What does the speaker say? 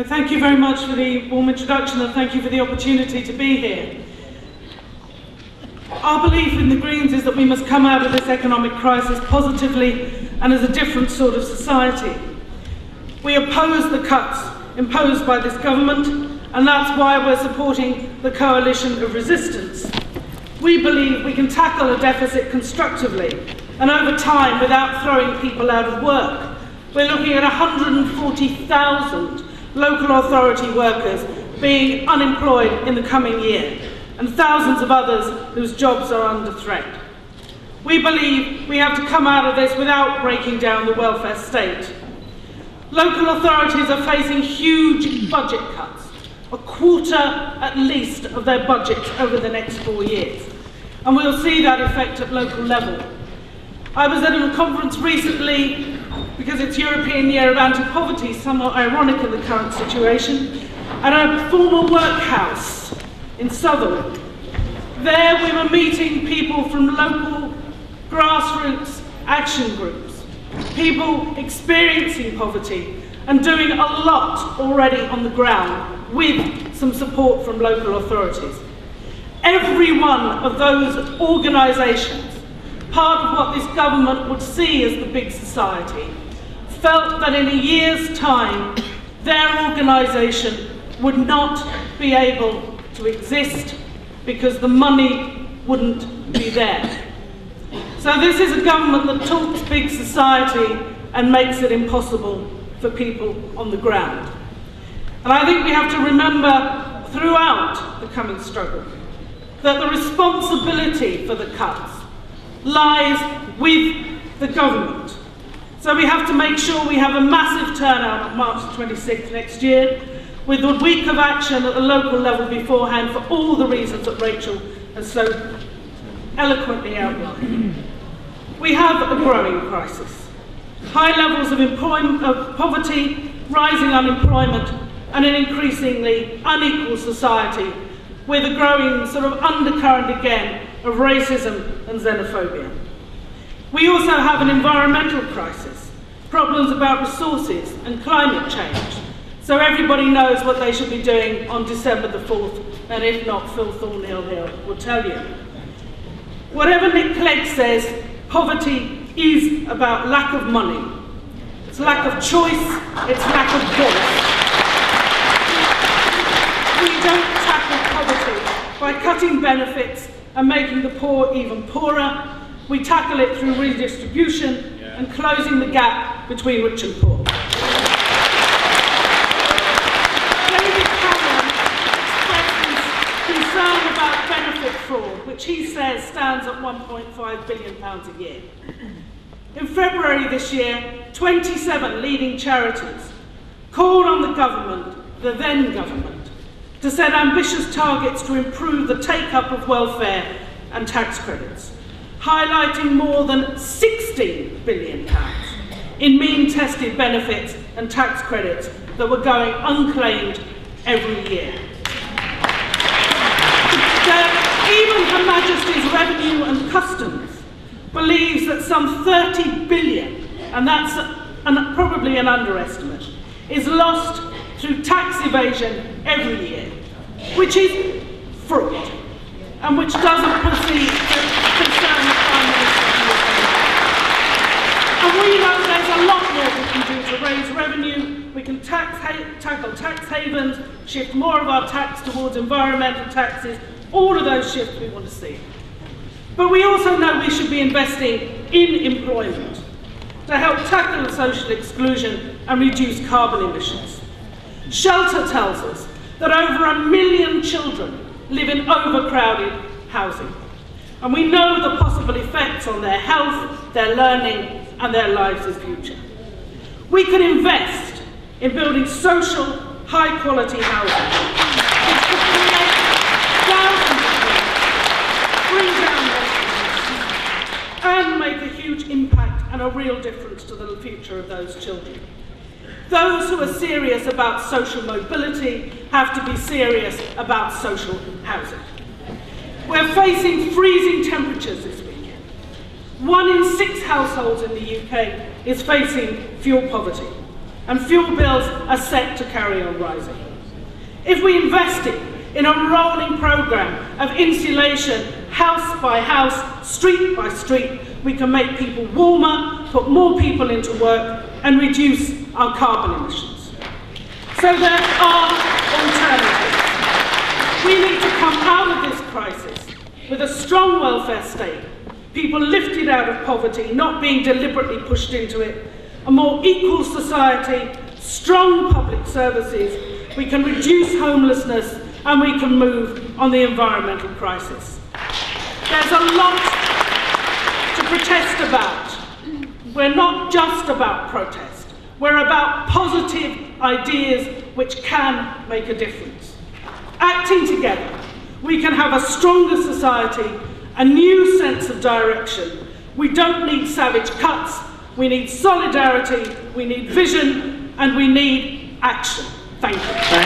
Thank you very much for the warm introduction, and thank you for the opportunity to be here. Our belief in the Greens is that we must come out of this economic crisis positively and as a different sort of society. We oppose the cuts imposed by this government, and that's why we're supporting the coalition of resistance. We believe we can tackle a deficit constructively and over time without throwing people out of work. We're looking at 140,000 local authority workers being unemployed in the coming year, and thousands of others whose jobs are under threat. We believe we have to come out of this without breaking down the welfare state. Local authorities are facing huge budget cuts, a quarter at least of their budgets over the next 4 years, and we'll see that effect at local level. I was at a conference recently, because it's European Year of Anti-Poverty, somewhat ironic in the current situation, at a former workhouse in Southwark. There we were meeting people from local grassroots action groups, people experiencing poverty and doing a lot already on the ground with some support from local authorities. Every one of those organisations, part of what this government would see as the big society, felt that in a year's time their organisation would not be able to exist because the money wouldn't be there. So this is a government that talks big society and makes it impossible for people on the ground. And I think we have to remember throughout the coming struggle that the responsibility for the cuts lies with the government. So we have to make sure we have a massive turnout on March 26th next year, with a week of action at the local level beforehand for all the reasons that Rachel has so eloquently outlined. We have a growing crisis. High levels of poverty, rising unemployment, and an increasingly unequal society with a growing sort of undercurrent again of racism and xenophobia. We also have an environmental crisis, problems about resources and climate change. So everybody knows what they should be doing on December the 4th, and if not, Phil Thornhill here will tell you. Whatever Nick Clegg says, poverty is about lack of money. It's lack of choice, it's lack of voice. We don't tackle poverty by cutting benefits and making the poor even poorer. We tackle it through redistribution and closing the gap between rich and poor. David Cameron expresses concern about benefit fraud, which he says stands at £1.5 billion a year. In February this year, 27 leading charities called on the government, the then government, to set ambitious targets to improve the take-up of welfare and tax credits, highlighting more than £16 billion in mean-tested benefits and tax credits that were going unclaimed every year. Even Her Majesty's Revenue and Customs believes that some 30 billion, and that's probably an underestimate, is lost through tax evasion every year, which is fraud, and which doesn't perceive concern the Prime Minister. And we know there's a lot more we can do to raise revenue. We can tackle tax havens, shift more of our tax towards environmental taxes, all of those shifts we want to see. But we also know we should be investing in employment to help tackle social exclusion and reduce carbon emissions. Shelter tells us that over 1 million children live in overcrowded housing, and we know the possible effects on their health, their learning, and their lives' future. We can invest in building social, high-quality housing, which could create thousands of jobs, bring down homelessness, and make a huge impact and a real difference to the future of those children. Those who are serious about social mobility have to be serious about social housing. We're facing freezing temperatures this weekend. 1 in 6 households in the UK is facing fuel poverty. and fuel bills are set to carry on rising. If we invested in a rolling programme of insulation, house by house, street by street, we can make people warmer, put more people into work, and reduce our carbon emissions. So there are alternatives. We need to come out of this crisis with a strong welfare state, people lifted out of poverty, not being deliberately pushed into it, a more equal society, strong public services, we can reduce homelessness, and we can move on the environmental crisis. There's a lot to protest about. We're not just about protest. We're about positive ideas which can make a difference. Acting together, we can have a stronger society, a new sense of direction. We don't need savage cuts. We need solidarity, we need vision, and we need action. Thank you.